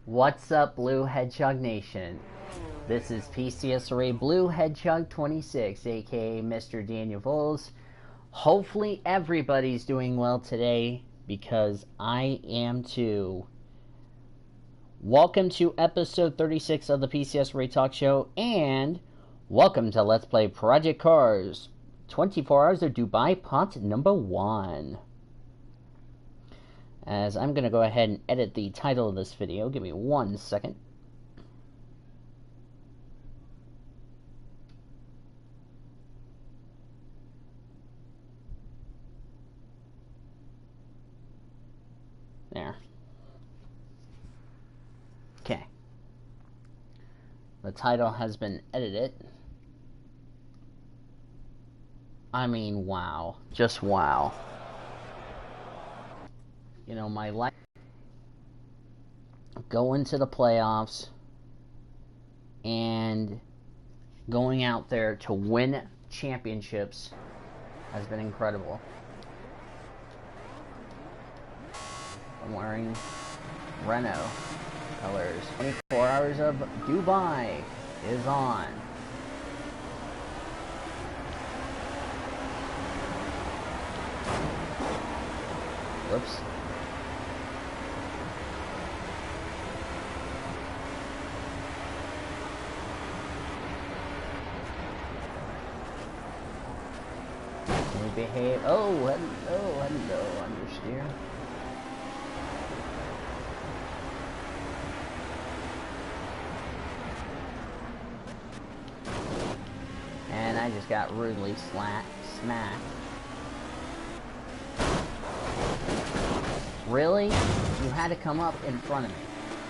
What's up, Blue Hedgehog Nation? This is PCSRA Blue Hedgehog 26, aka Mr. Daniel Voles. Hopefully everybody's doing well today, because I am too. Welcome to episode 36 of the PCSRA Talk Show, and welcome to Let's Play Project Cars 24 Hours of Dubai Pot number 1. As I'm going to go ahead and edit the title of this video. Give me 1 second. There. Okay. The title has been edited. I mean, wow. Just wow. You know, my life, going to the playoffs and going out there to win championships has been incredible. I'm wearing Renault colors. 24 Hours of Dubai is on. Whoops. Behave. Oh, hello, understeer. And I just got rudely smacked. Really? You had to come up in front of me.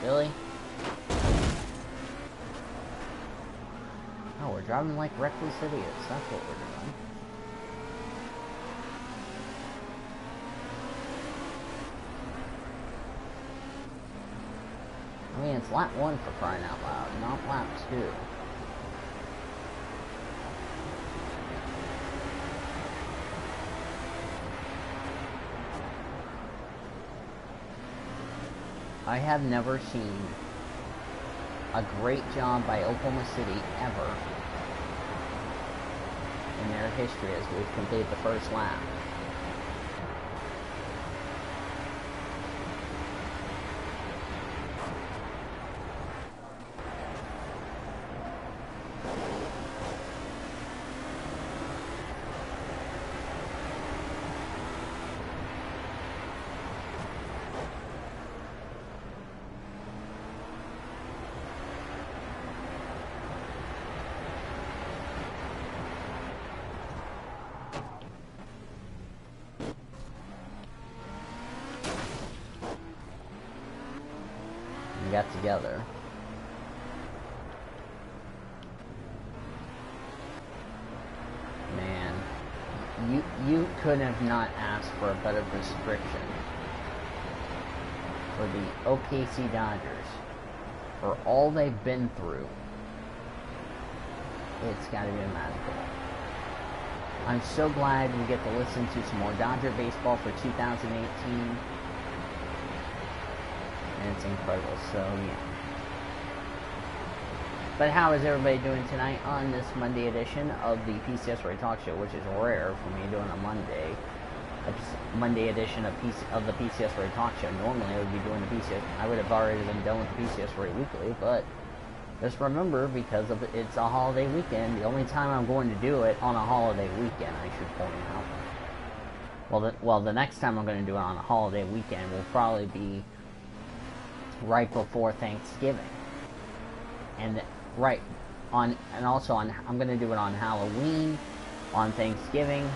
Really? Oh, we're driving like reckless idiots. That's what we're doing. I mean, it's lap 1 for crying out loud, not lap 2. I have never seen a great job by Oklahoma City ever in their history as we've completed the first lap. Got together. Man, you could have not asked for a better prescription for the OKC Dodgers for all they've been through. It's got to be magical. I'm so glad we get to listen to some more Dodger baseball for 2018. It's incredible, so yeah. But how is everybody doing tonight on this Monday edition of the PCSRA Talk Show, which is rare for me doing a Monday edition of the PCSRA Talk Show. Normally I would be doing the PCS. I would have already been done with the PCSRA Weekly, but just remember, because of it's a holiday weekend, the only time I'm going to do it on a holiday weekend, I should point out. Well, the next time I'm going to do it on a holiday weekend will probably be right before Thanksgiving, and also I'm gonna do it on Halloween, on Thanksgiving,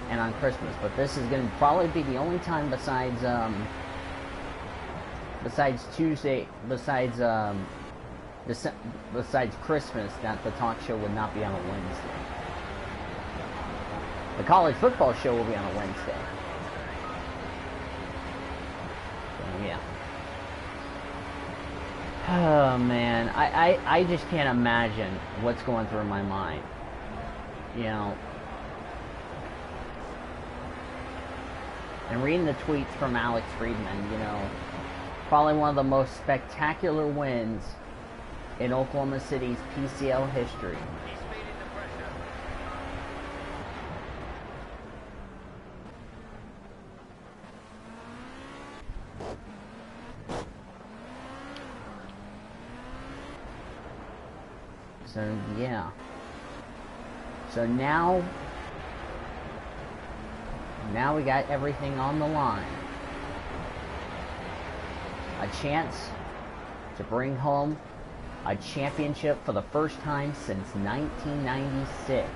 and on Christmas. But this is gonna probably be the only time besides Christmas that the talk show would not be on a Wednesday. The college football show will be on a Wednesday. Yeah. Oh man, I just can't imagine what's going through my mind. You know, and reading the tweets from Alex Friedman, you know, Probably one of the most spectacular wins in Oklahoma City's PCL history. So, yeah. So now we got everything on the line. A chance to bring home a championship for the first time since 1996,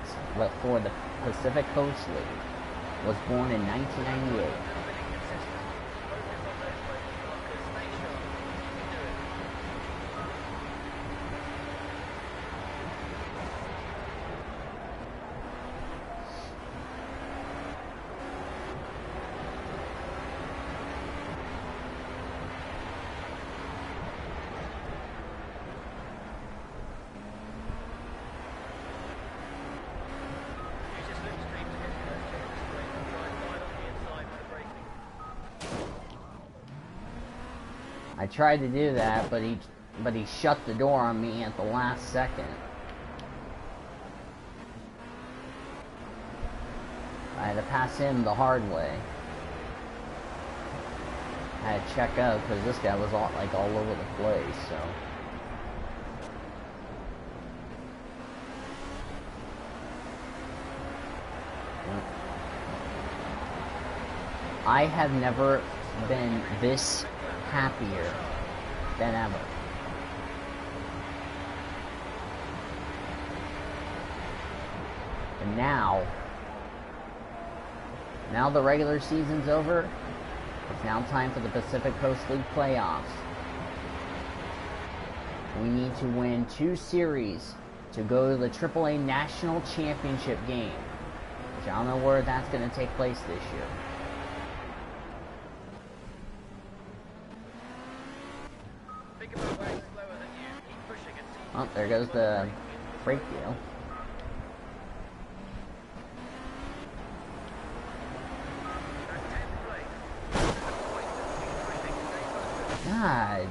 for the Pacific Coast League. Was born in 1998. I tried to do that, but he shut the door on me at the last second. I had to pass him the hard way. I had to check out because this guy was all over the place. So I have never been this happier than ever. And now the regular season's over. It's now time for the Pacific Coast League playoffs. We need to win 2 series to go to the AAA National Championship game, which I don't know where that's going to take place this year. Oh, there goes the brake deal. God.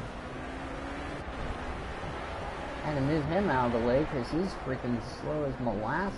I had to move him out of the way because he's freaking slow as molasses.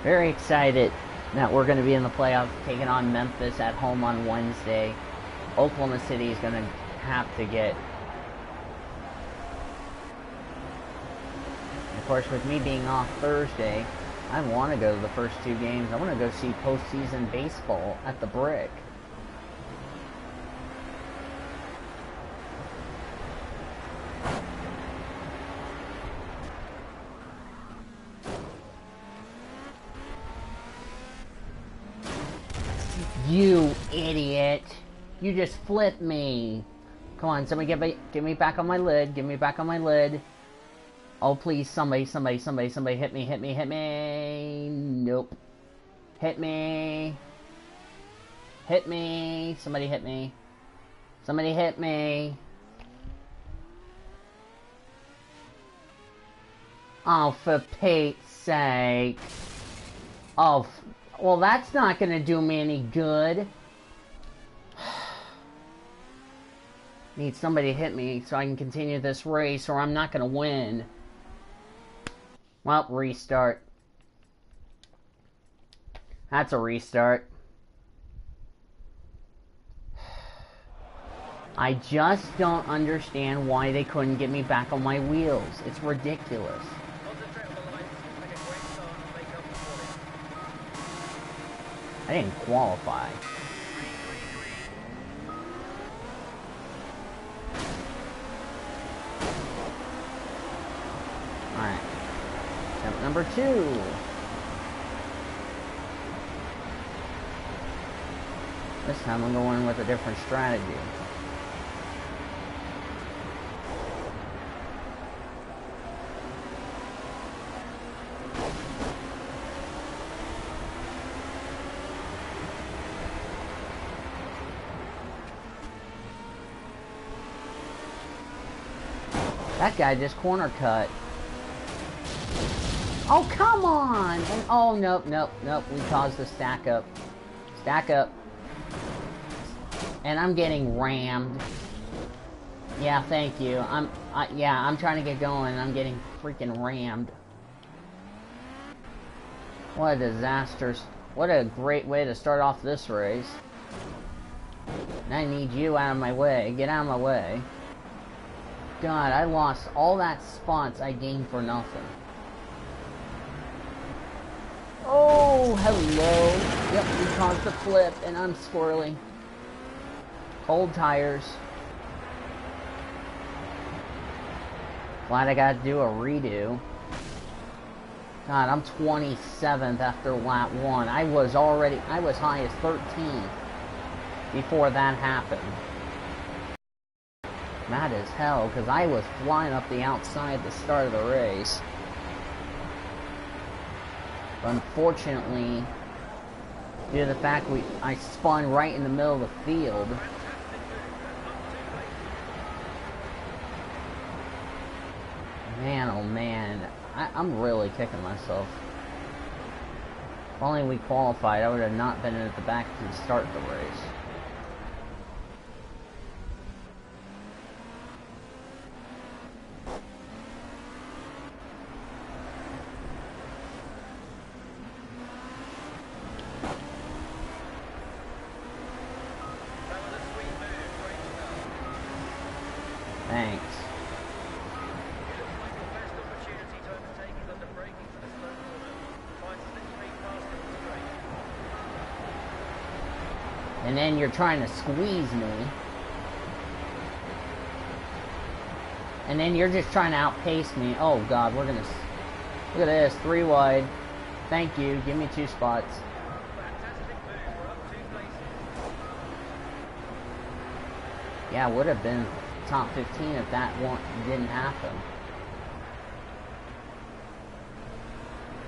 Very excited that we're going to be in the playoffs, taking on Memphis at home on Wednesday. Oklahoma City is going to have to get... Of course, with me being off Thursday, I want to go to the first 2 games. I want to go see postseason baseball at the Brick. You idiot. You just flipped me. Come on, somebody get me back on my lid. Get me back on my lid. Oh, please, somebody hit me. Nope. Hit me. Somebody hit me. Somebody hit me. Oh, for Pete's sake. Oh, well, that's not going to do me any good. Need somebody to hit me so I can continue this race, or I'm not going to win. Well, restart. That's a restart. I just don't understand why they couldn't get me back on my wheels. It's ridiculous. I didn't qualify. Alright. Step number 2. This time I'm going with a different strategy. That guy just corner cut. Oh, come on! And oh, nope. We caused a stack up. Stack up. And I'm getting rammed. Yeah, thank you. I'm trying to get going. I'm getting freaking rammed. What a disaster. What a great way to start off this race. And I need you out of my way. Get out of my way. God, I lost all that spots I gained for nothing. Oh, hello. Yep, we caused the flip, and I'm squirrely. Cold tires. Glad I got to do a redo. God, I'm 27th after lap 1. I was high as 13th before that happened. Mad as hell, because I was flying up the outside at the start of the race. But unfortunately, due to the fact I spun right in the middle of the field. Man, oh man, I'm really kicking myself. If only we qualified, I would have not been at the back to start the race. Thanks. And then you're trying to squeeze me. And then you're just trying to outpace me. Oh God, we're gonna... Look at this, 3 wide. Thank you, give me 2 spots. Yeah, would have been top 15 if that one didn't happen.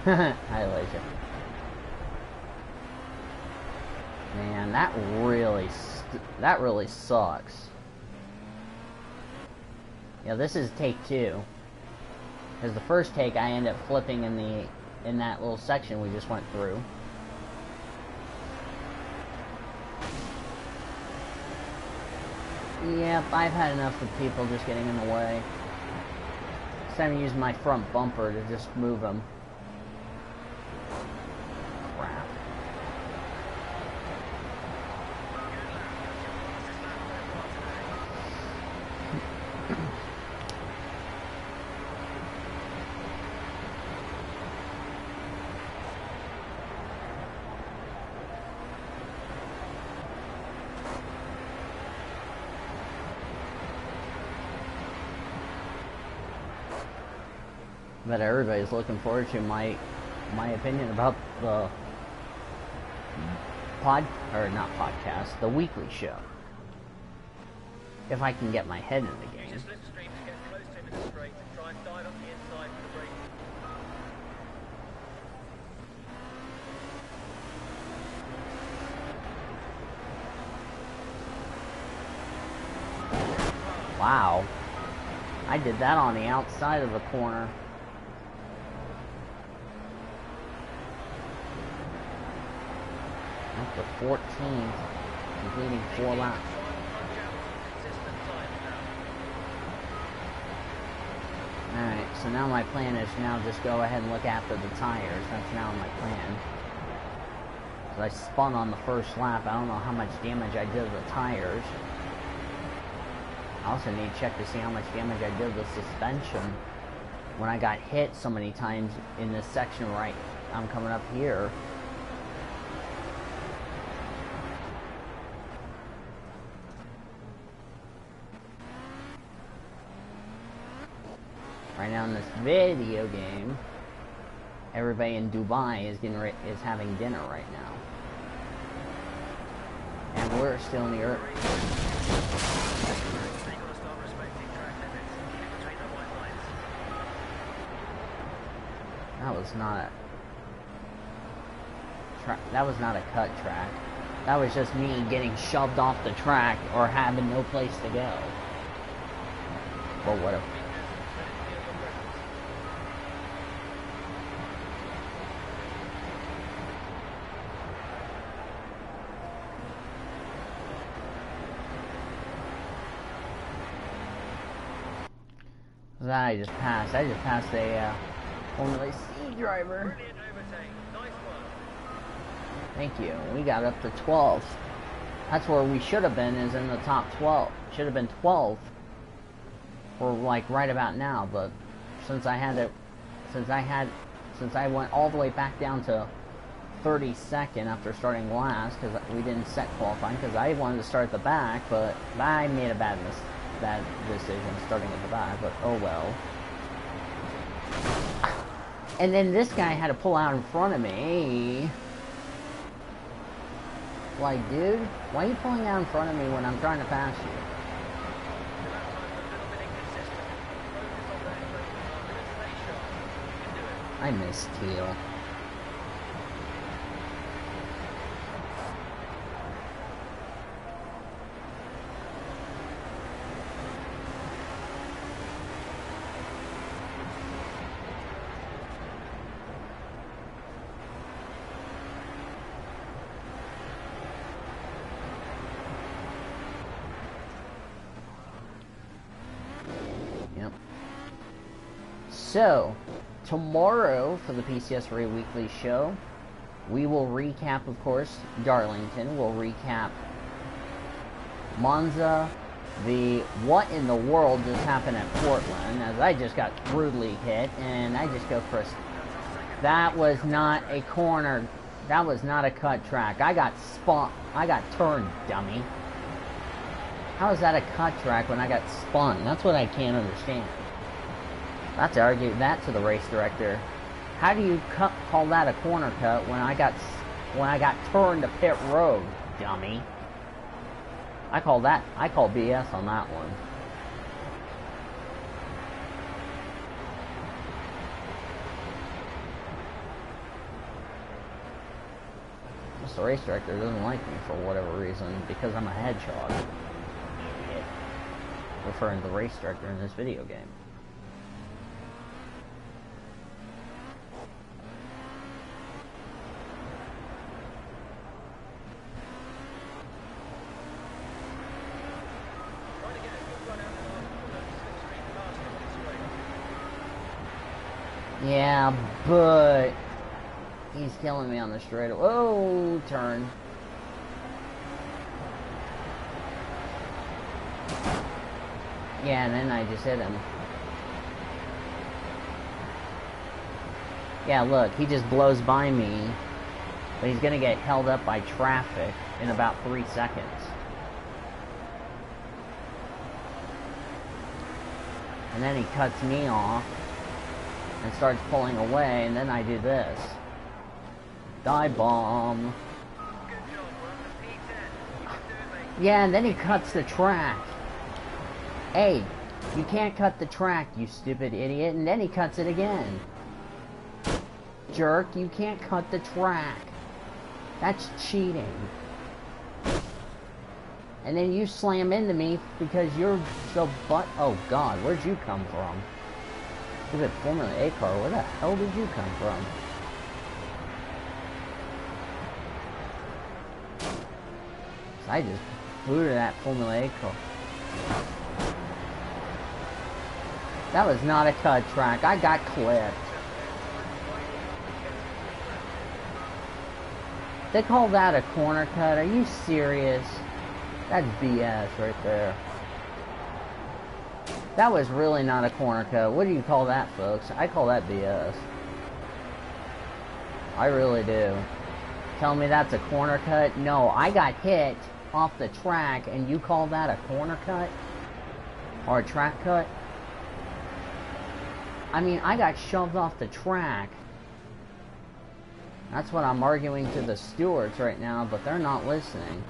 Hi, Elijah. Man, that really sucks. Yeah, this is take 2. Because the first take I ended up flipping in that little section we just went through. Yep, I've had enough of people just getting in the way. It's time to use my front bumper to just move them. Crap. But everybody's looking forward to my opinion about the the weekly show. If I can get my head in the game. Wow. I did that on the outside of the corner. After 14th, completing 4 laps. Alright, so now my plan is now just go ahead and look after the tires. That's now my plan. So I spun on the first lap. I don't know how much damage I did to the tires. I also need to check to see how much damage I did to the suspension when I got hit so many times in this section right. I'm coming up here. Right now in this video game, everybody in Dubai is having dinner right now, and we're still in the earth. That was not a cut track. That was just me getting shoved off the track or having no place to go. But whatever. That I just passed a Formula C driver. Thank you. We got up to 12th. That's where we should have been, is in the top 12. Should have been 12th. Or like right about now, but since I went all the way back down to 32nd after starting last, because we didn't set qualifying, because I wanted to start at the back, but I made a bad decision starting at the back, but oh well. And then this guy had to pull out in front of me. Like, dude, why are you pulling out in front of me when I'm trying to pass you? I miss Teal. So, tomorrow for the PCSRA Weekly Show, we will recap, of course, Darlington. We'll recap Monza, the what in the world just happened at Portland, as I just got brutally hit, and I just go for a... That was not a corner. That was not a cut track. I got spun. I got turned, dummy. How is that a cut track when I got spun? That's what I can't understand. I have to argue that to the race director. How do you call that a corner cut when I got turned to pit road, dummy? I call BS on that one. Just the race director doesn't like me for whatever reason because I'm a hedgehog. Idiot. Referring to the race director in this video game. Yeah, but he's killing me on the straightaway. Oh, turn. Yeah, and then I just hit him. Yeah, look, he just blows by me, but he's gonna get held up by traffic in about 3 seconds. And then he cuts me off and starts pulling away, and then I do this. Dive bomb. Yeah, and then he cuts the track. Hey, you can't cut the track, you stupid idiot. And then he cuts it again. Jerk, you can't cut the track. That's cheating. And then you slam into me because you're so oh God, where'd you come from? Is it Formula A car? Where the hell did you come from? I just flew to that Formula A car. That was not a cut track. I got clipped. They call that a corner cut? Are you serious? That's BS right there. That was really not a corner cut. What do you call that, folks? I call that BS. I really do. Tell me that's a corner cut? No, I got hit off the track and you call that a corner cut? Or a track cut? I mean, I got shoved off the track. That's what I'm arguing to the stewards right now, but they're not listening.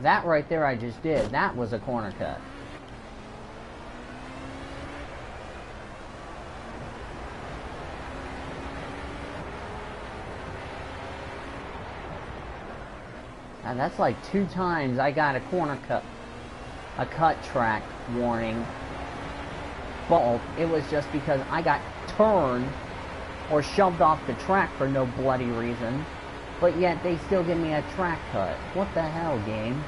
That right there I just did. That was a corner cut. And that's like 2 times I got a corner cut, a cut track warning. But it was just because I got turned or shoved off the track for no bloody reason. But yet they still give me a track cut. What the hell, game?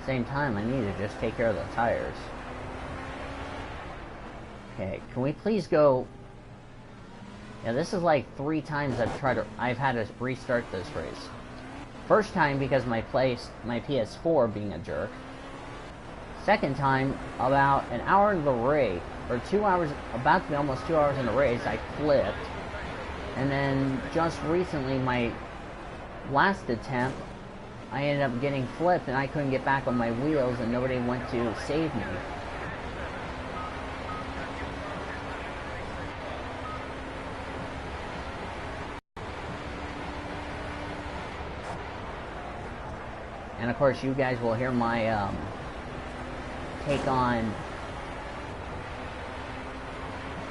Same time, I need to just take care of the tires. Okay, can we please go? Yeah, this is like 3 times I've had to restart this race. First time because my PS4 being a jerk. Second time, about an hour into the race, or 2 hours, about to be almost 2 hours in the race, I flipped. And then just recently, my last attempt, I ended up getting flipped and I couldn't get back on my wheels and nobody went to save me. And of course you guys will hear my take on,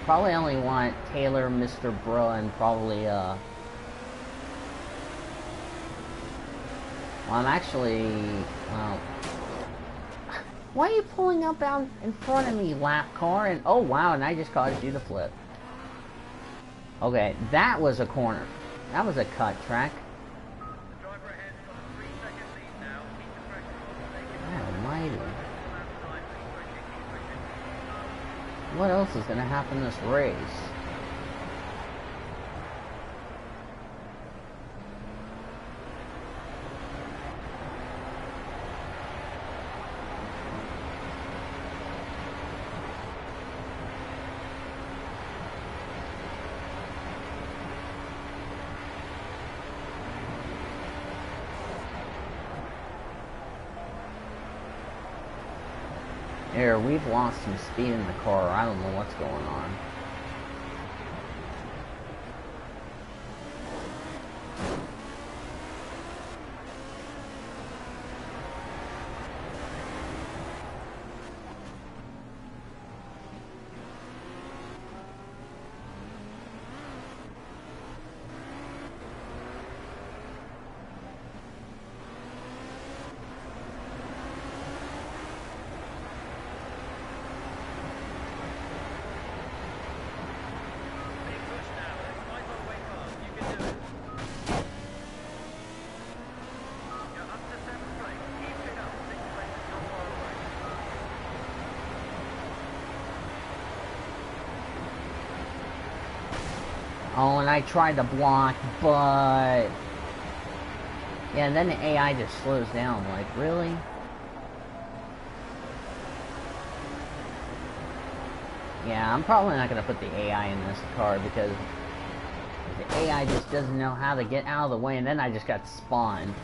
probably only want Taylor, Mr. Bro, and probably well, I'm actually, well, why are you pulling up out in front of me, lap car? And oh wow, and I just caused you to flip. Okay, that was a corner. That was a cut track. Almighty. What else is going to happen this race? Here, we've lost some speed in the car. I don't know what's going on. Oh, and I tried to block, but yeah, and then the AI just slows down. Like, really? Yeah, I'm probably not going to put the AI in this car because the AI just doesn't know how to get out of the way, and then I just got spawned.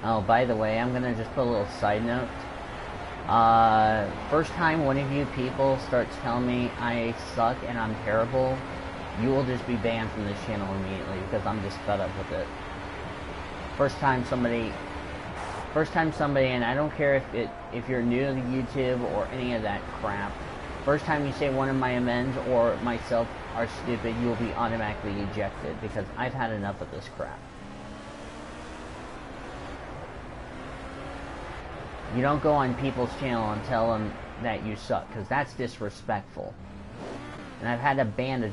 Oh, by the way, I'm gonna just put a little side note. First time one of you people starts telling me I suck and I'm terrible, you will just be banned from this channel immediately, because I'm just fed up with it. First time somebody, and I don't care if you're new to YouTube or any of that crap, first time you say one of my amends or myself are stupid, you'll be automatically ejected, because I've had enough of this crap. You don't go on people's channel and tell them that you suck, because that's disrespectful. And I've had to ban a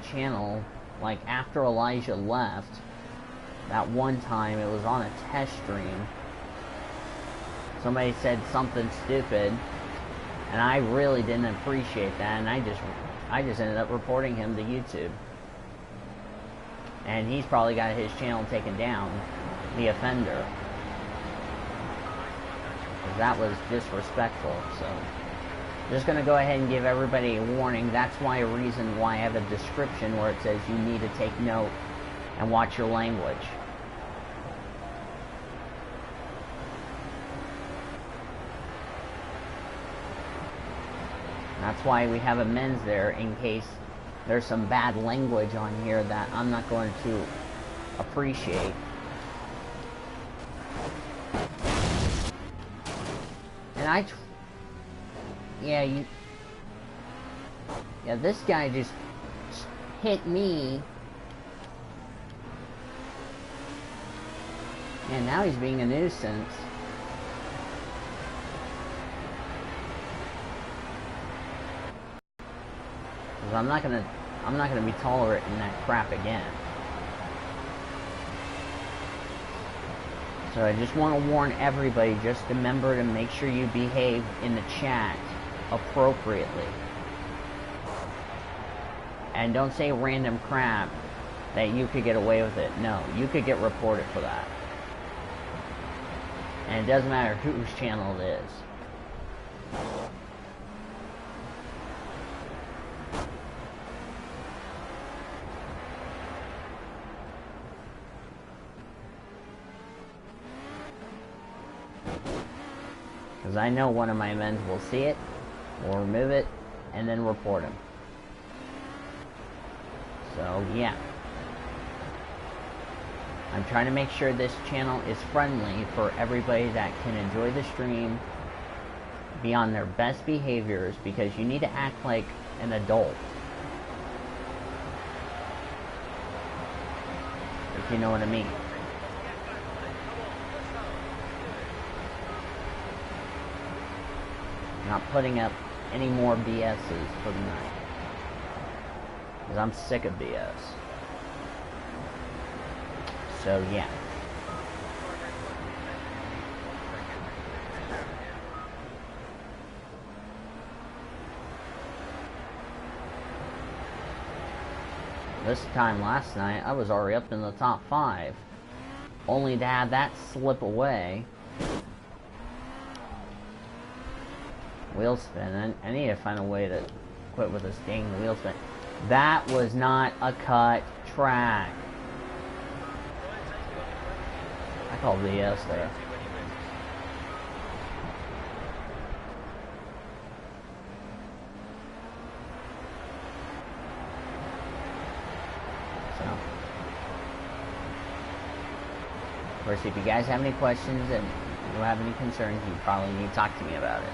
channel like after Elijah left. That one time, it was on a test stream. Somebody said something stupid, and I really didn't appreciate that, and I just ended up reporting him to YouTube. And he's probably got his channel taken down, the offender. Because that was disrespectful, so. I'm just going to go ahead and give everybody a warning. That's a reason why I have a description where it says you need to take note and watch your language. That's why we have amends there, in case there's some bad language on here that I'm not going to appreciate. And this guy just hit me. And now he's being a nuisance. Because I'm not gonna be tolerating that crap again. So I just want to warn everybody, just remember to make sure you behave in the chat appropriately. And don't say random crap that you could get away with it. No, you could get reported for that. And it doesn't matter whose channel it is. Because I know one of my men will see it, will remove it, and then report him. So, yeah. I'm trying to make sure this channel is friendly for everybody that can enjoy the stream, be on their best behaviors, because you need to act like an adult. If you know what I mean. Not putting up any more BS's for the night. Because I'm sick of BS. So, yeah. This time last night, I was already up in the top 5. Only to have that slip away. Wheel spin. I need to find a way to quit with this dang wheel spin. That was not a cut track. I call BS there. So, of course, if you guys have any questions and you have any concerns, you probably need to talk to me about it.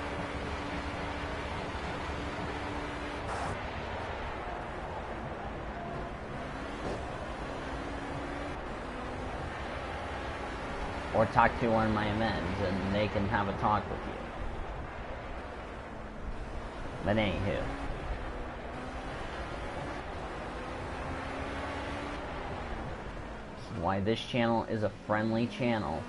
Or talk to one of my amends and they can have a talk with you. But anywho. This is why this channel is a friendly channel.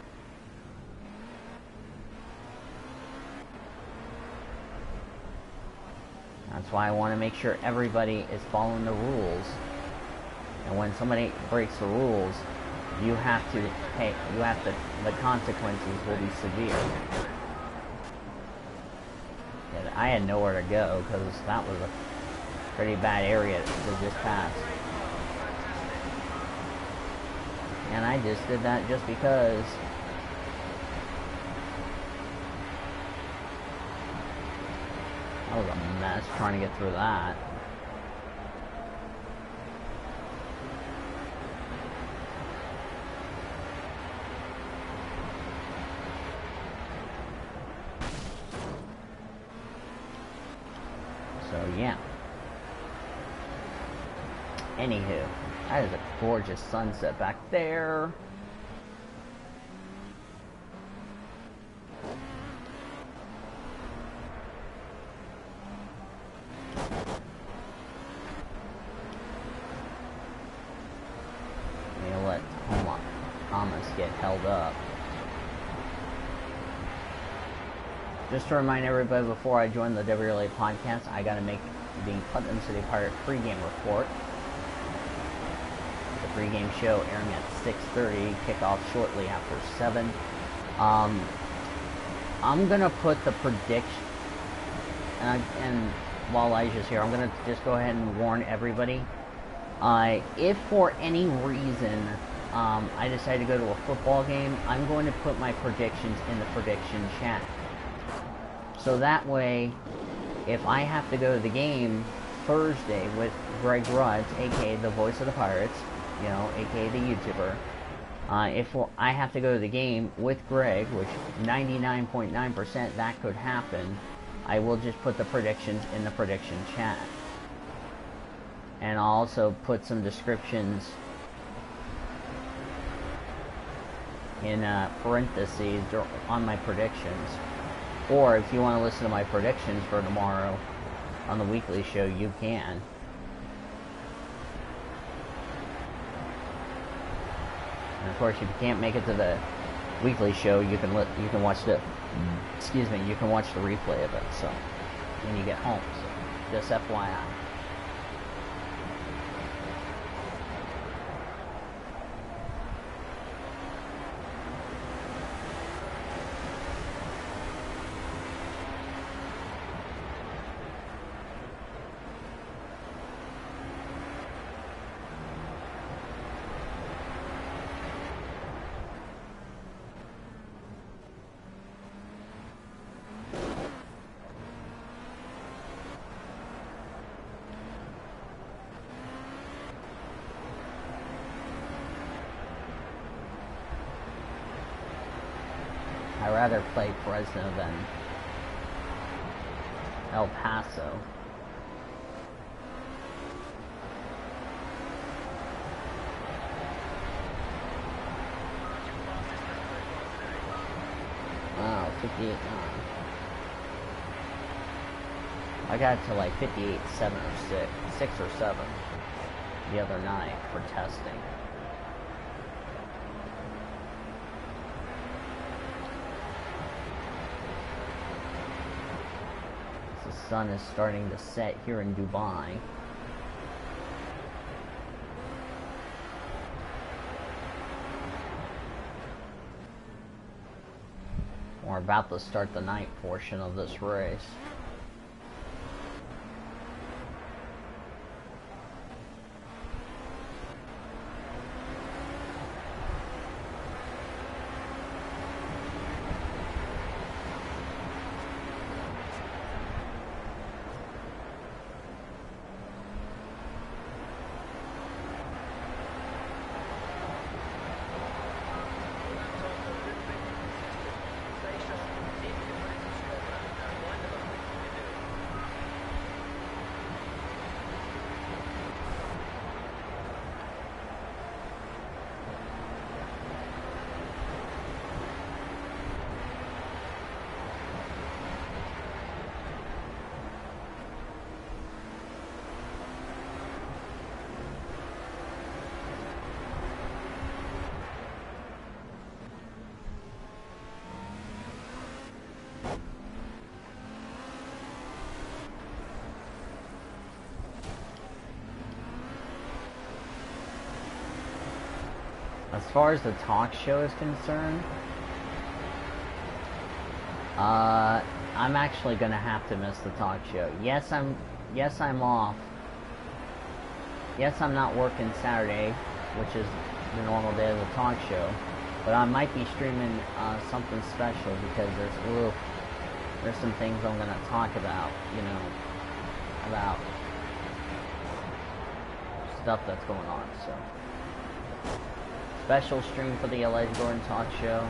That's why I want to make sure everybody is following the rules. And when somebody breaks the rules, you have to pay, the consequences will be severe. And I had nowhere to go because that was a pretty bad area to just pass. And I just did that just because was a mess trying to get through that. So yeah. Anywho, that is a gorgeous sunset back there. We'll let Thomas get held up. Just to remind everybody, before I join the WLA podcast, I gotta make the Putnam City Pirate pregame report. The pregame show airing at 6:30, kickoff shortly after 7. I'm gonna put the prediction, and while Elijah's here, I'm gonna just go ahead and warn everybody. If for any reason I decide to go to a football game, I'm going to put my predictions in the prediction chat. So that way, if I have to go to the game Thursday with Greg Rudds, aka the voice of the Pirates, you know, aka the YouTuber, if I have to go to the game with Greg, which 99.9% that could happen, I will just put the predictions in the prediction chat. And I'll also put some descriptions in parentheses on my predictions. Or if you want to listen to my predictions for tomorrow on the weekly show, you can. And of course, if you can't make it to the weekly show, you can watch the you can watch the replay of it. So when you get home, so just FYI. I'd rather play Fresno than El Paso. Wow, 58.9. I got to like 58.7 or 6 or 7 the other night for testing. The sun is starting to set here in Dubai. We're about to start the night portion of this race. As far as the talk show is concerned, I'm actually gonna have to miss the talk show. Yes, I'm off. Yes, I'm not working Saturday, which is the normal day of the talk show, but I might be streaming something special because there's there's some things I'm going to talk about, you know, about stuff that's going on, so. Special stream for the LA Gordon Talk Show.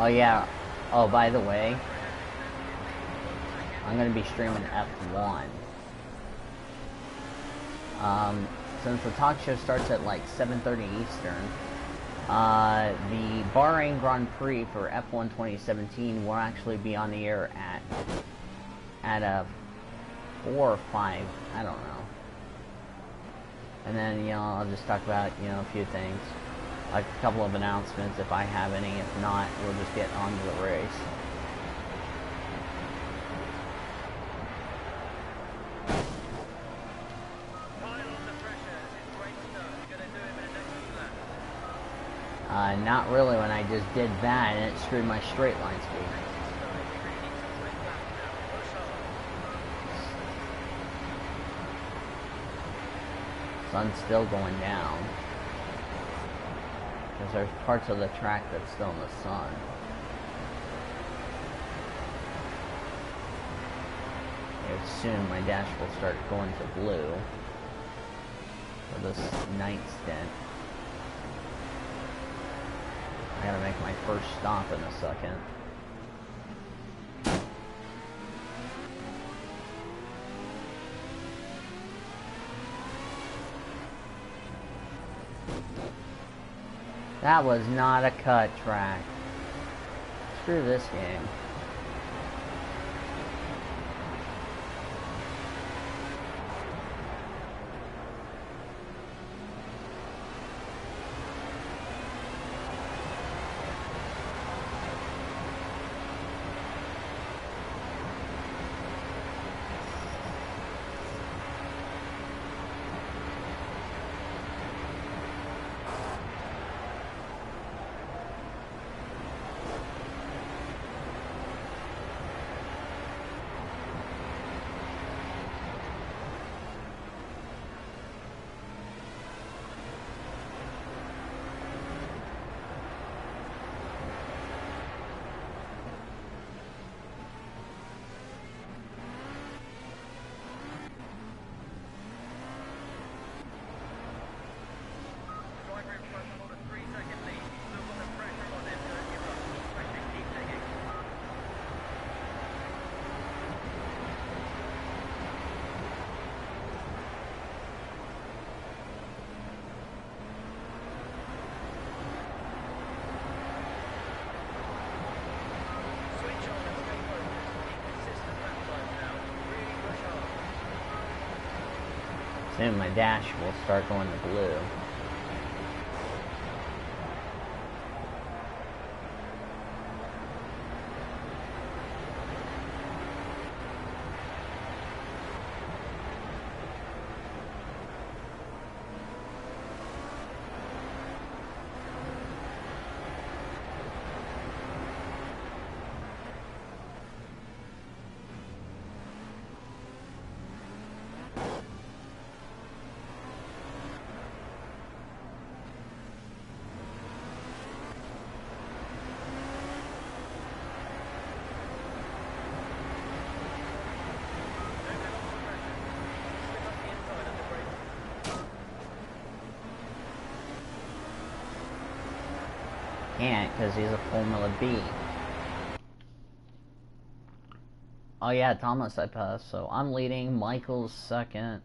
Oh yeah, oh by the way, I'm going to be streaming F1. Since the talk show starts at like 7:30 Eastern, the Bahrain Grand Prix for F1 2017 will actually be on the air at a 4 or 5, I don't know. And then, you know, I'll just talk about, you know, a few things. Like a couple of announcements if I have any. If not, we'll just get on to the race. Not really when I just did that and it screwed my straight line speed. Sun's still going down. Because there's parts of the track that's still in the sun. Here soon my dash will start going to blue for this night stint. I gotta make my first stop in a second. That was not a cut track. Screw this game. Soon my dash will start going to blue. Can't, because he's a Formula B. Oh yeah, Thomas I passed, so I'm leading, Michael's second.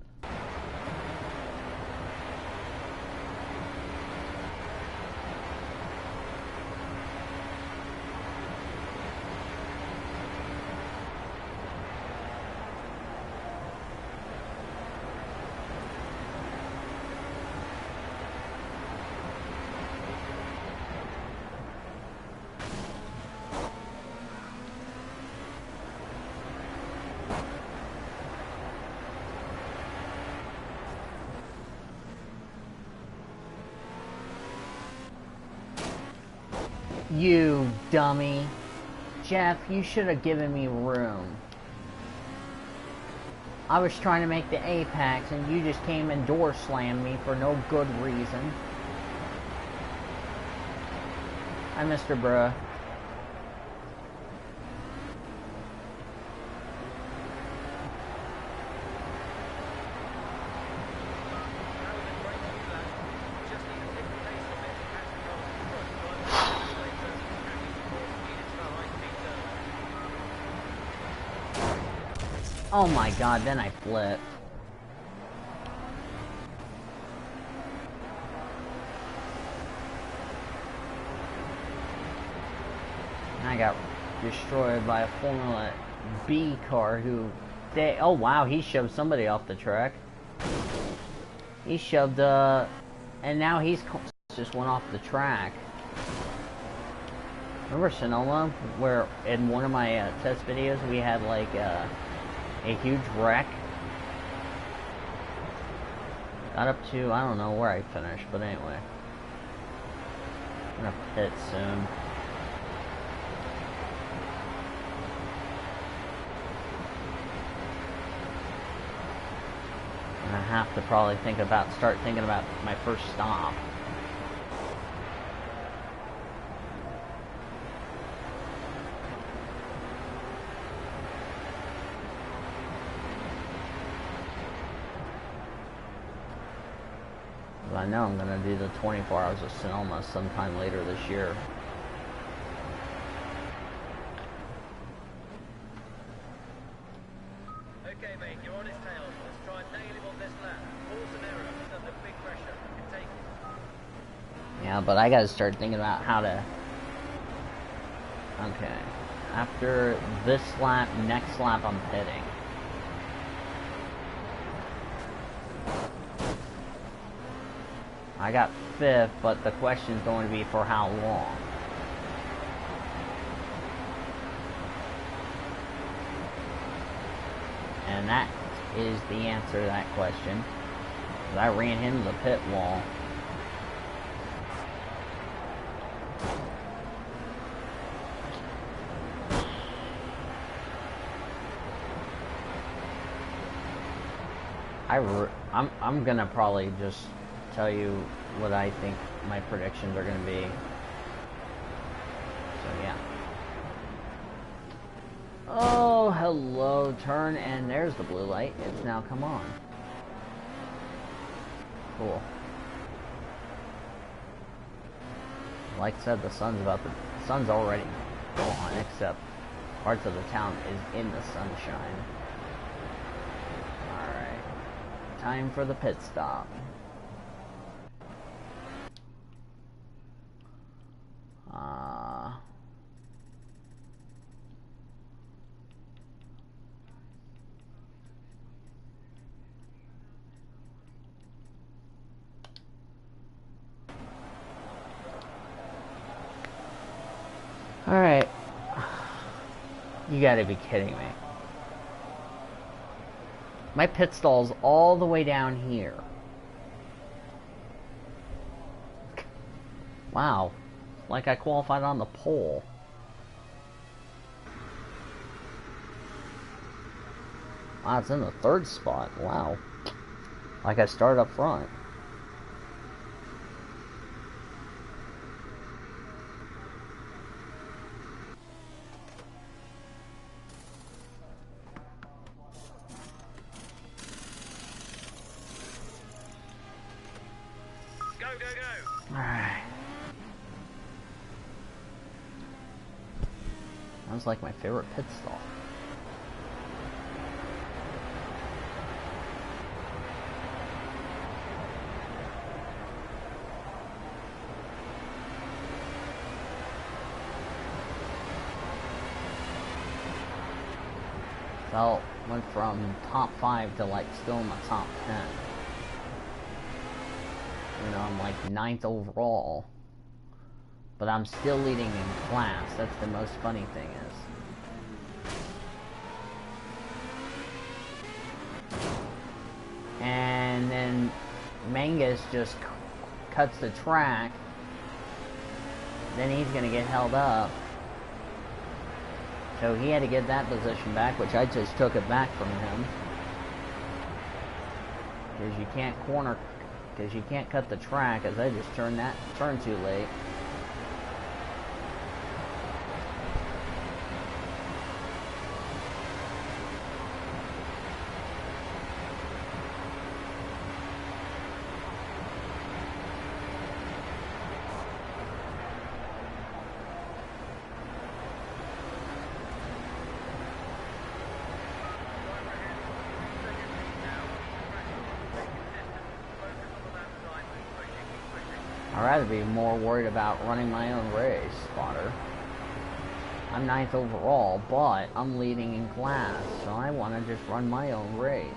You dummy. Jeff, you should have given me room. I was trying to make the apex and you just came and door slammed me for no good reason. Hi, Mr. Bruh. Oh my god, then I flipped. And I got destroyed by a Formula B car who... oh wow, he shoved somebody off the track. He shoved, and now he's just went off the track. Remember Sonoma, where in one of my test videos we had like, a huge wreck? Got up to, I don't know where I finished, but anyway. I'm gonna pit soon. And I have to probably start thinking about my first stop. I know I'm gonna do the 24 hours of Sonoma sometime later this year. Okay, mate, you're on his tail. Let's try and nail him on this lap. Pause and error. He's under big pressure. You can take it. Yeah, but I gotta start thinking about how to... Okay. After this lap, next lap I'm pitting. I got 5th, but the question's going to be for how long. And that is the answer to that question. I ran him the pit wall. I'm gonna probably just tell you what I think my predictions are gonna be. So yeah. Oh, hello, turn, and there's the blue light. It's now come on. Cool. Like I said, the sun's already gone, except parts of the town is in the sunshine. Alright. Time for the pit stop. Alright. You gotta be kidding me. My pit stall's all the way down here. Wow. Like I qualified on the pole. Wow, it's in the 3rd spot. Wow. Like I started up front. Go, go, go! Alright. Sounds like my favorite pit stall. went from top 5 to like still in the top 10. You know, I'm like 9th overall, but I'm still leading in class. That's the most funny thing is. And then Mangus just cuts the track. Then he's gonna get held up. So he had to get that position back, which I just took it back from him. Because you can't because you can't cut the track, as I just turned too late. I'd rather be more worried about running my own race, spotter. I'm 9th overall, but I'm leading in class, so I want to just run my own race.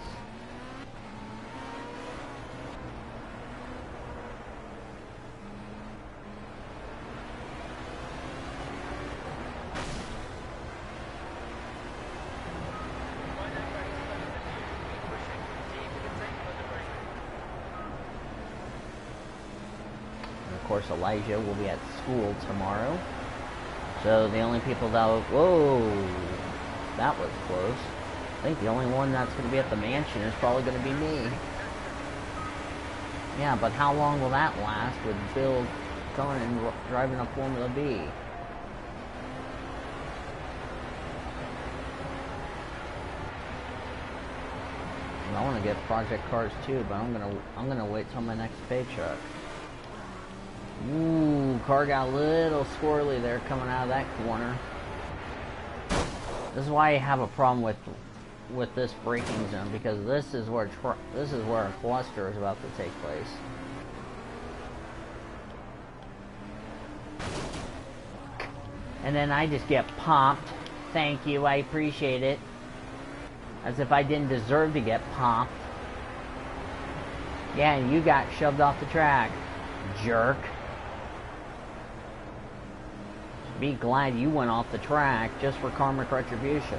Of course, Elijah will be at school tomorrow. So the only people that will... Whoa! That was close. I think the only one that's going to be at the mansion is probably going to be me. Yeah, but how long will that last with Bill going and driving a Formula B? I want to get Project Cars too, but I'm gonna wait till my next paycheck. Ooh, car got a little squirrely there coming out of that corner. This is why I have a problem with this braking zone, because this is where a cluster is about to take place. And then I just get popped. Thank you, I appreciate it. As if I didn't deserve to get popped. Yeah, and you got shoved off the track, jerk. Be glad you went off the track just for karmic retribution.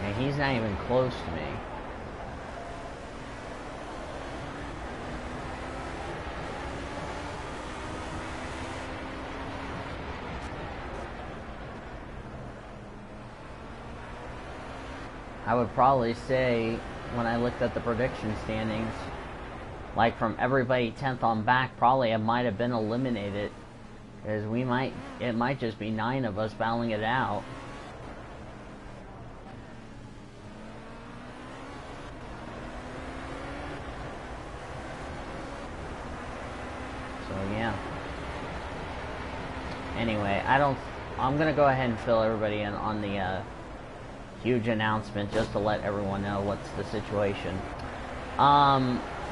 And he's not even close to me. I would probably say, when I looked at the prediction standings, like from everybody 10th on back, probably I might have been eliminated. Because it might just be 9 of us battling it out. So yeah. Anyway, I'm gonna go ahead and fill everybody in on the, huge announcement just to let everyone know what's the situation.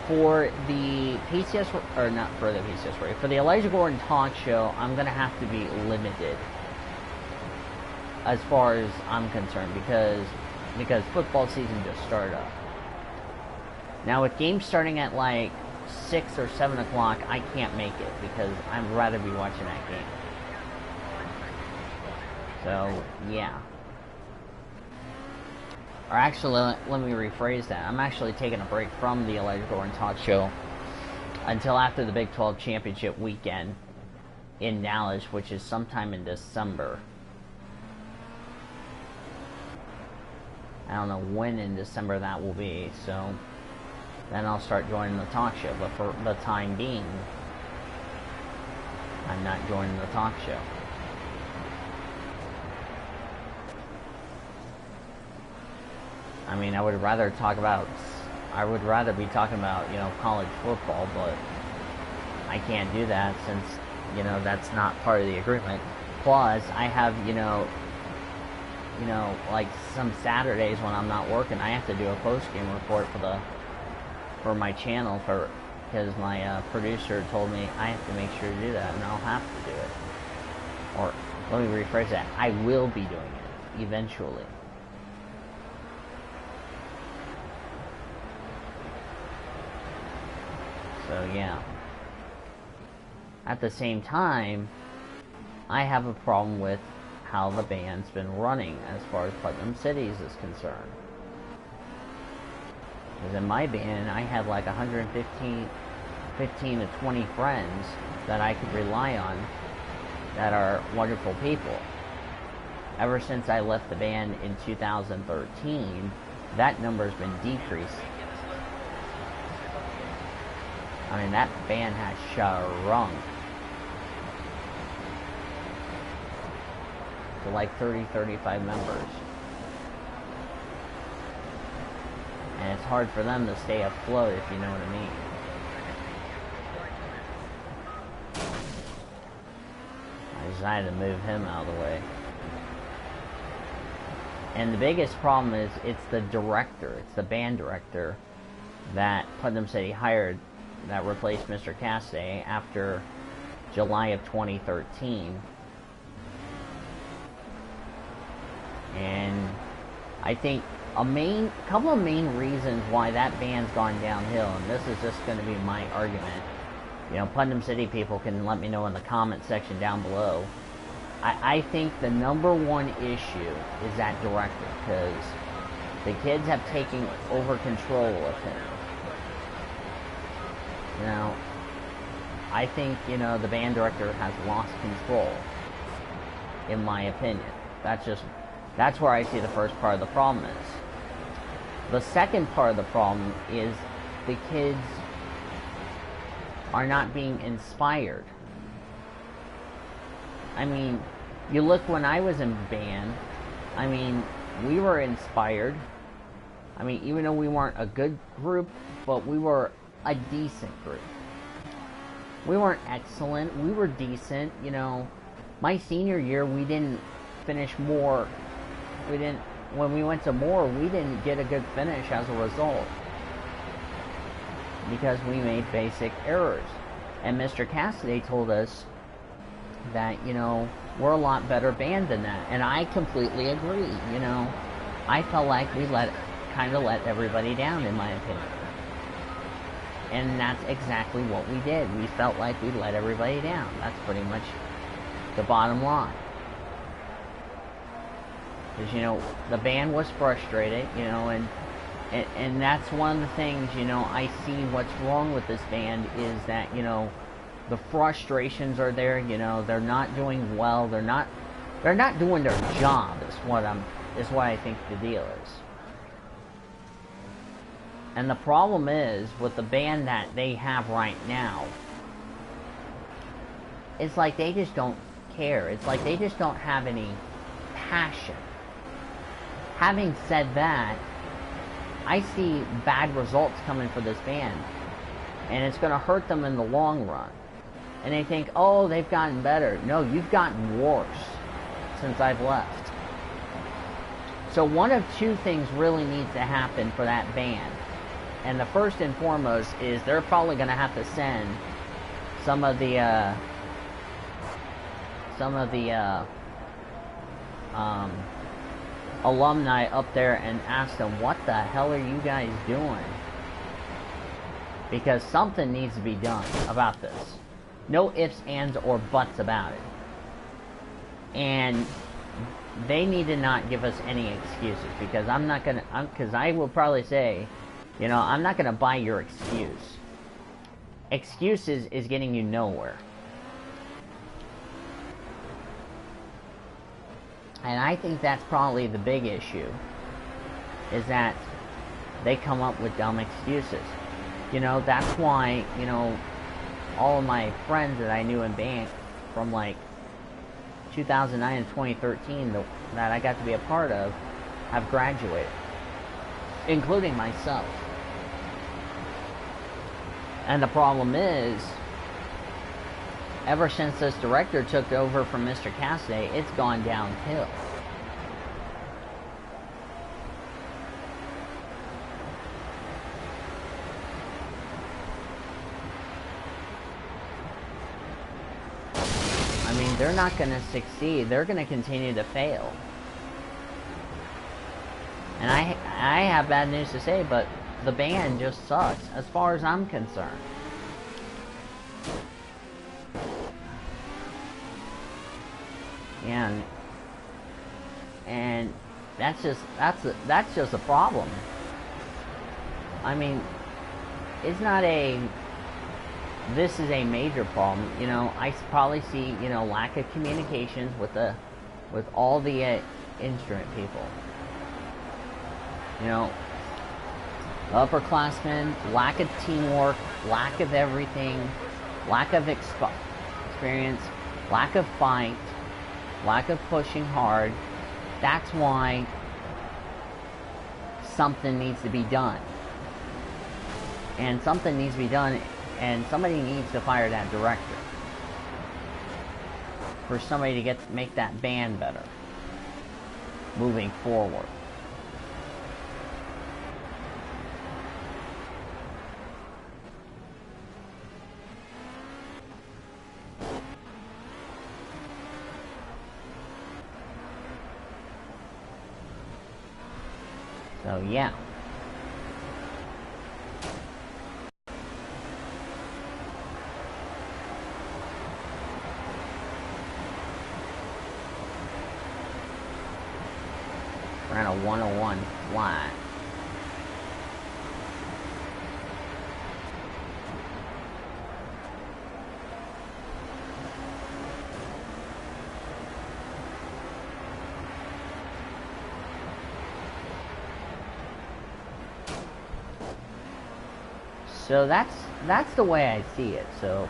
For the PCS, or not for the PCSRA, for the Elijah Gordon Talk Show, I'm gonna have to be limited as far as I'm concerned, because football season just started up. Now with games starting at like 6 or 7 o'clock, I can't make it because I'd rather be watching that game. So yeah. Or actually, let me rephrase that. I'm actually taking a break from the Elijah Gordon Talk Show until after the Big 12 Championship weekend in Dallas, which is sometime in December. I don't know when in December that will be, so then I'll start joining the talk show. But for the time being, I'm not joining the talk show. I mean, I would rather be talking about, you know, college football, but I can't do that since, you know, that's not part of the agreement. Plus, I have, you know, like some Saturdays when I'm not working, I have to do a post-game report for my channel, for because my producer told me I have to make sure to do that, and I'll have to do it. Or let me rephrase that: I will be doing it eventually. So yeah. At the same time, I have a problem with how the band's been running as far as Putnam Cities is concerned. Because in my band, I had like 15 to 20 friends that I could rely on that are wonderful people. Ever since I left the band in 2013, that number's been decreased. I mean, that band has shrunk to like 30-35 members. And it's hard for them to stay afloat, if you know what I mean. I decided to move him out of the way. And the biggest problem is it's the director, it's the band director that Putnam City hired that replaced Mr. Cassidy after July of 2013. And I think a couple of main reasons why that band's gone downhill, and this is just going to be my argument. You know, Putnam City people can let me know in the comment section down below. I think the number one issue is that director, because the kids have taken over control of him. You know, I think, you know, the band director has lost control, in my opinion. That's where I see the first part of the problem is. The second part of the problem is the kids are not being inspired. I mean, you look when I was in band, I mean, we were inspired. I mean, even though we weren't a good group, but we were a decent group. We weren't excellent, we were decent, you know. My senior year, we didn't finish more. When we went to more, we didn't get a good finish as a result. Because we made basic errors. And Mr. Cassidy told us that, you know, we're a lot better band than that. And I completely agree, you know. I felt like we kind of let everybody down, in my opinion. And that's exactly what we did. We felt like we let everybody down. That's pretty much the bottom line. Because, you know, the band was frustrated, you know, and that's one of the things, you know, I see what's wrong with this band is that, you know, the frustrations are there, you know, they're not doing well, they're not doing their job is what I think the deal is. And the problem is with the band that they have right now, it's like they just don't care. It's like they just don't have any passion. Having said that, I see bad results coming for this band, and it's going to hurt them in the long run. And they think, oh, they've gotten better. No, you've gotten worse since I've left. So one of two things really needs to happen for that band. And the first and foremost is they're probably going to have to send some of the alumni up there and ask them, what the hell are you guys doing? Because something needs to be done about this. No ifs, ands, or buts about it. And they need to not give us any excuses, because because I will probably say, you know, I'm not going to buy your excuse. Excuses is getting you nowhere. And I think that's probably the big issue, is that they come up with dumb excuses. You know, that's why, you know, all of my friends that I knew in band from like 2009 and 2013 that I got to be a part of have graduated, including myself. And the problem is, ever since this director took over from Mr. Cassidy, it's gone downhill. they're not going to succeed. They're going to continue to fail. And I have bad news to say, but the ban just sucks, as far as I'm concerned. And that's just a problem. I mean, it's not a. This is a major problem. You know, I probably see, you know, lack of communications with all the instrument people. You know, upperclassmen, lack of teamwork, lack of everything, lack of experience, lack of fight, lack of pushing hard. That's why something needs to be done. And something needs to be done, and somebody needs to fire that director for somebody to make that band better moving forward. So yeah. Ran a 101 flat. So that's the way I see it. So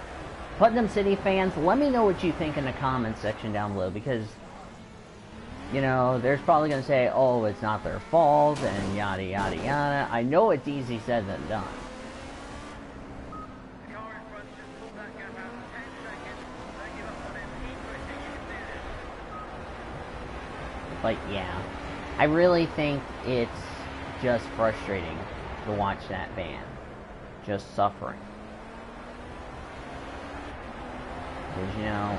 Putnam City fans, let me know what you think in the comments section down below, because you know, there's probably going to say, oh, it's not their fault, and yada, yada, yada. I know it's easy said than done. The car in front just pulled that gap out in 10 seconds. Don't give up on him. Keep pushing. You can do this. But yeah, I really think it's just frustrating to watch that van just suffering. Because, you know,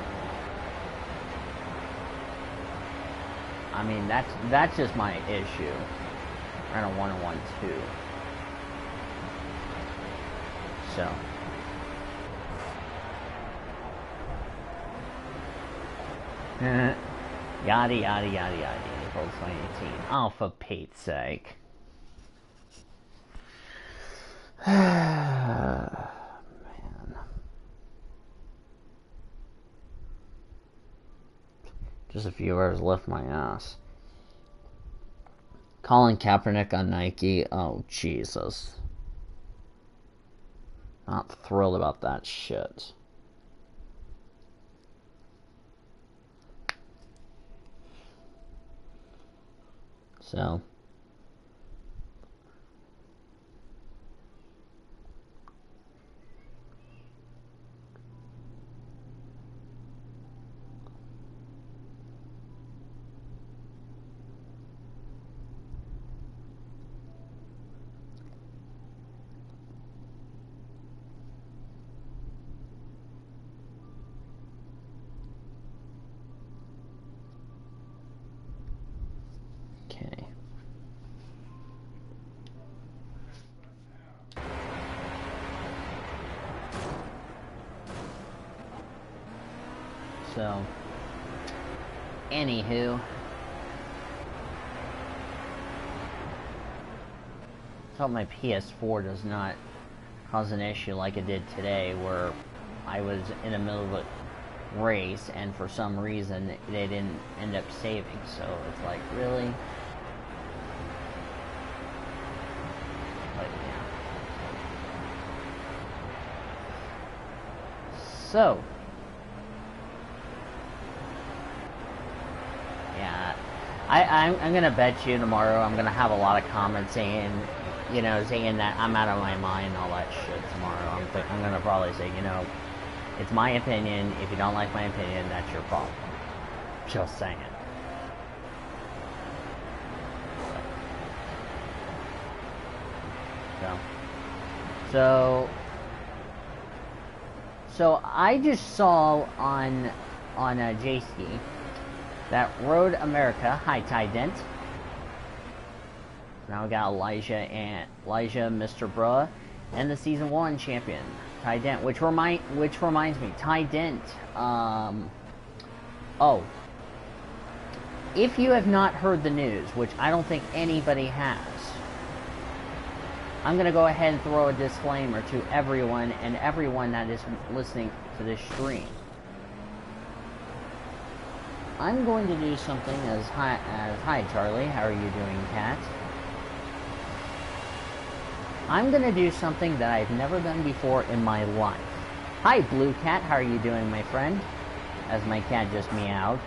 I mean, that's just my issue. Ran a 101-2. So. Yada, yada, yada, yada. April 2018. Oh, for Pete's sake. Man. Just a few hours left my ass. Colin Kaepernick on Nike. Oh, Jesus. Not thrilled about that shit. So. Okay. So, anywho, hope my PS4 does not cause an issue like it did today, where I was in the middle of a race and for some reason they didn't end up saving. So it's like, really? But yeah. So. Yeah, I'm gonna bet you tomorrow I'm gonna have a lot of comments saying, you know, saying that I'm out of my mind and all that shit tomorrow. I'm gonna probably say, you know, it's my opinion. If you don't like my opinion, that's your problem. Just saying. So I just saw on on J-Ski. That Road America. Hi, Ty Dent. Now we got Elijah, Mr. Bruh, and the Season 1 champion, Ty Dent. Which reminds me, Ty Dent. Oh. If you have not heard the news, which I don't think anybody has, I'm going to go ahead and throw a disclaimer to everyone that is listening to this stream. I'm going to do something as hi Charlie, how are you doing, Cat? I'm going to do something that I've never done before in my life. Hi Blue Cat, how are you doing, my friend? As my cat just meowed.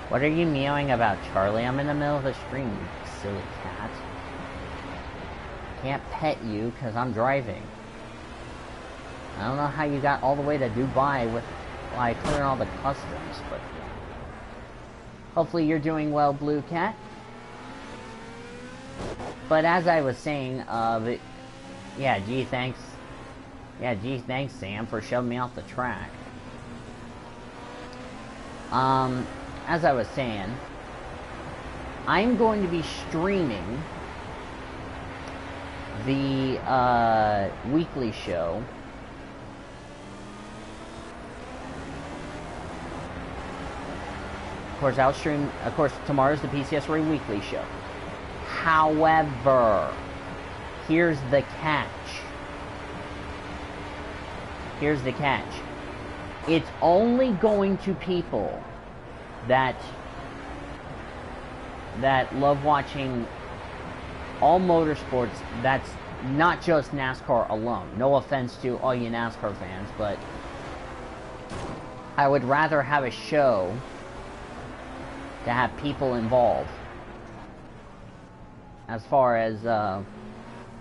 What are you meowing about, Charlie? I'm in the middle of a stream, you silly cat. Can't pet you because I'm driving. I don't know how you got all the way to Dubai with like clearing all the customs, but hopefully you're doing well, Blue Cat. But as I was saying, yeah, gee, thanks. Yeah, gee, thanks, Sam, for shoving me off the track. As I was saying, I'm going to be streaming the weekly show. Of course, I'll stream. Of course, tomorrow's the PCSRA weekly show. However, here's the catch. Here's the catch. It's only going to people that love watching all motorsports. That's not just NASCAR alone. No offense to all you NASCAR fans, but I would rather have a show to have people involved as far as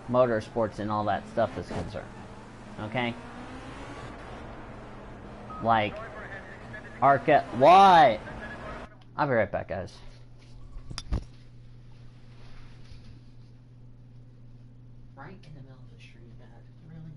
motorsports and all that stuff is concerned. Okay? Like ARCA. What? I'll be right back, guys. Right in the middle of the street, Dad. Really?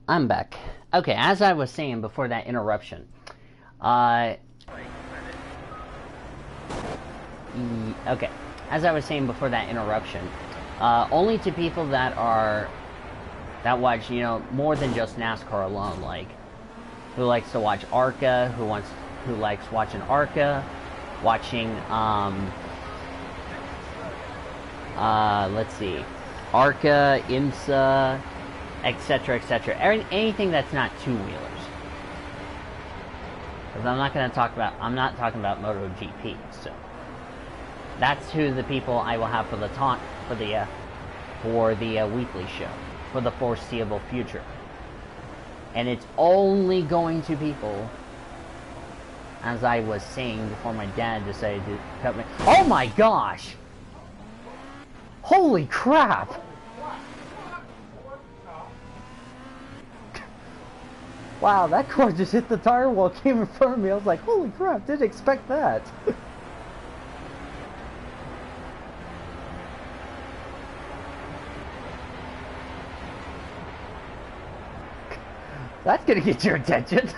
I'm back. Okay, as I was saying before that interruption, okay, as I was saying before that interruption, only to people that watch, you know, more than just NASCAR alone, like who likes to watch ARCA, who likes watching ARCA, watching let's see, ARCA, IMSA, etc., etc. Anything that's not two-wheelers. Because I'm not talking about MotoGP. So that's who the people I will have for the weekly show for the foreseeable future. And it's only going to people, as I was saying before my dad decided to cut me. Oh my gosh! Holy crap! Wow, that car just hit the tire wall, came in front of me. I was like, holy crap, didn't expect that. That's gonna get your attention.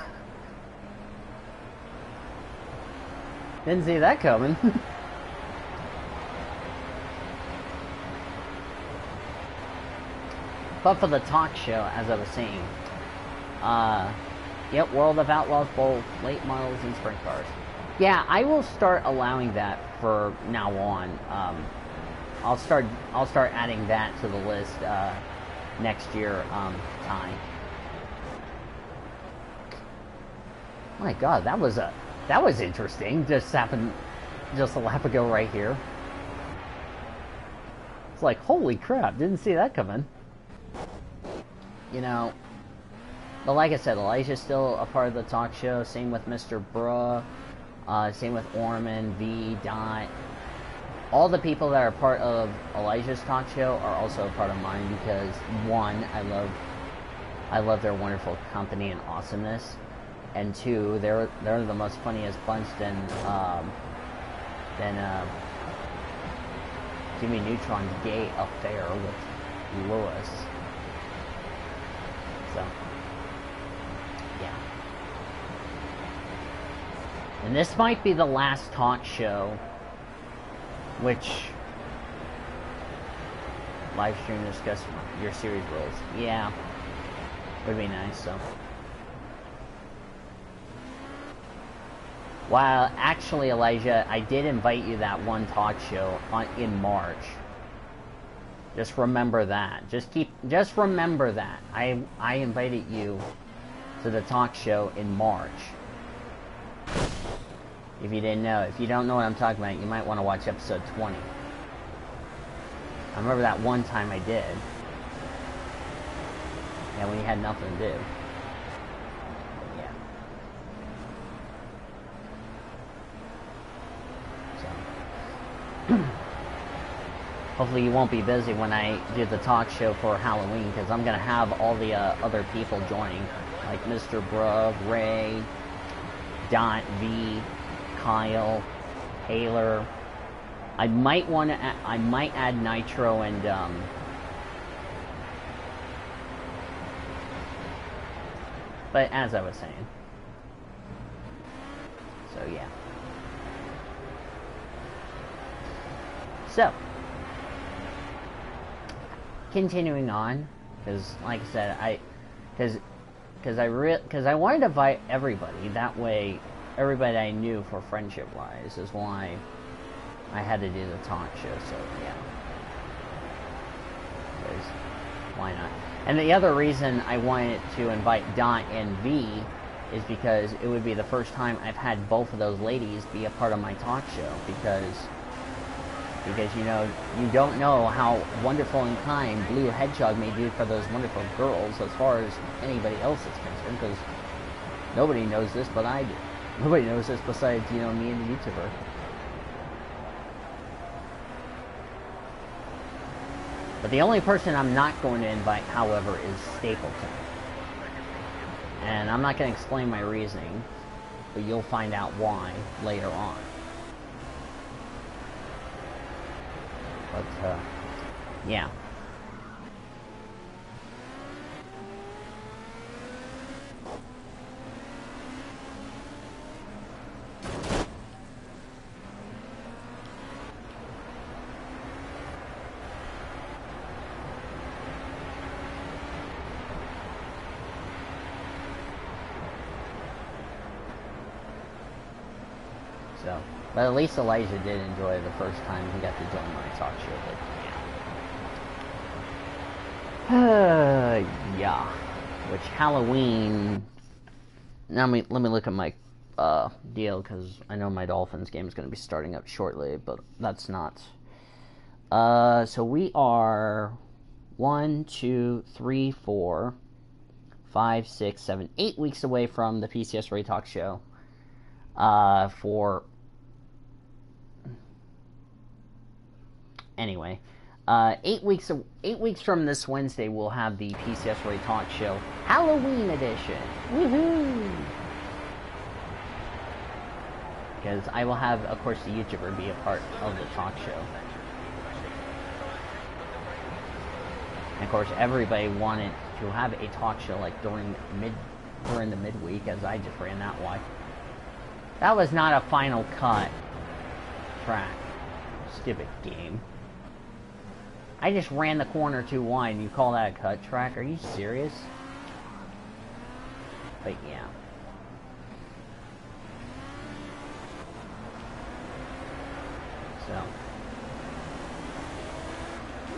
Didn't see that coming. But for the talk show, as I was saying, yep, World of Outlaws, both late models and sprint cars. Yeah, I will start allowing that for now on. I'll start adding that to the list next year. Time. My God, that was interesting. Just happened just a lap ago right here. It's like, holy crap! Didn't see that coming. You know, but like I said, Elijah's still a part of the talk show. Same with Mr. Bruh. Same with Orman, V, Dot. All the people that are part of Elijah's talk show are also a part of mine because, one, I love their wonderful company and awesomeness, and two, they're the most funniest bunch than Jimmy Neutron's gay affair with Lewis. So, yeah. And this might be the last talk show which live stream discuss your series roles. Yeah. Would be nice, so. Well, actually, Elijah, I did invite you that one talk show in March. Just remember that. Just remember that. I invited you to the talk show in March. If you didn't know, if you don't know what I'm talking about, you might want to watch episode 20. I remember that one time I did. Yeah, when you had nothing to do. Yeah. So. Hopefully you won't be busy when I do the talk show for Halloween, because I'm going to have all the other people joining, like Mr. Bruh, Ray, Dot, V, Kyle, Taylor. I might add Nitro and but as I was saying. So yeah. So continuing on, because like I said, because I wanted to invite everybody. That way, everybody I knew for friendship wise is why I had to do the talk show. So yeah, because why not? And the other reason I wanted to invite Dot and V is because it would be the first time I've had both of those ladies be a part of my talk show, because you know, you don't know how wonderful and kind Blue Hedgehog may do for those wonderful girls as far as anybody else is concerned, because nobody knows this but I do. Nobody knows this besides, you know, me and the YouTuber. But the only person I'm not going to invite, however, is Stapleton. And I'm not going to explain my reasoning, but you'll find out why later on. But, yeah. So, but at least Elijah did enjoy the first time he got to join my talk show. But yeah. Yeah. Which Halloween? Now let me look at my deal, because I know my Dolphins game is going to be starting up shortly, but that's not. So we are 1, 2, 3, 4, 5, 6, 7, 8 weeks away from the PCSRA Talk Show. Anyway, 8 weeks from this Wednesday, we'll have the PCSRA Talk Show Halloween edition. Woohoo! Because I will have, of course, the YouTuber be a part of the talk show. And of course, everybody wanted to have a talk show like during the midweek, as I just ran that way. That was not a final cut track. Stupid game. I just ran the corner too wide and you call that a cut track? Are you serious? But yeah. So.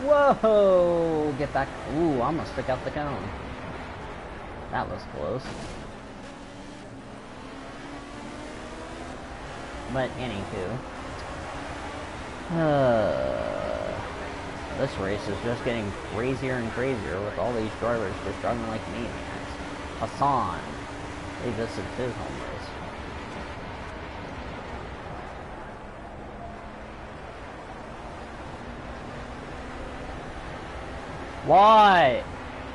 Whoa! Get back. Ooh, I almost took out the cone. That was close. But anywho. This race is just getting crazier and crazier with all these drivers just driving like maniacs. Hassan. I believe this is his home race. What?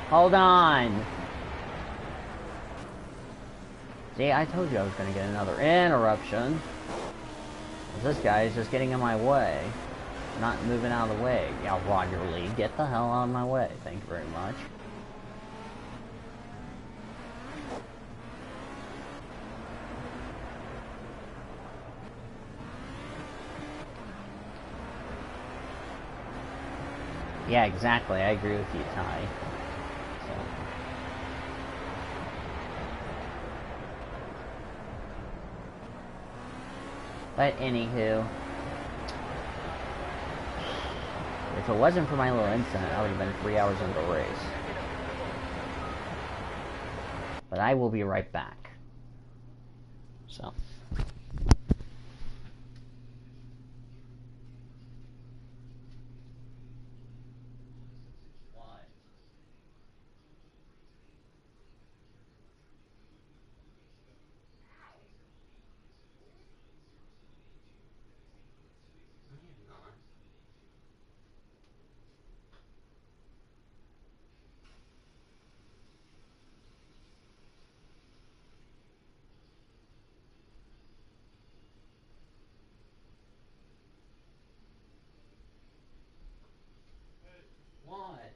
Hold on. See, I told you I was going to get another interruption. This guy is just getting in my way. Not moving out of the way. Yeah, Roger Lee, get the hell out of my way. Thank you very much. Yeah, exactly. I agree with you, Ty. So. But anywho, if it wasn't for my little incident, I would have been 3 hours into the race. But I will be right back. So. What?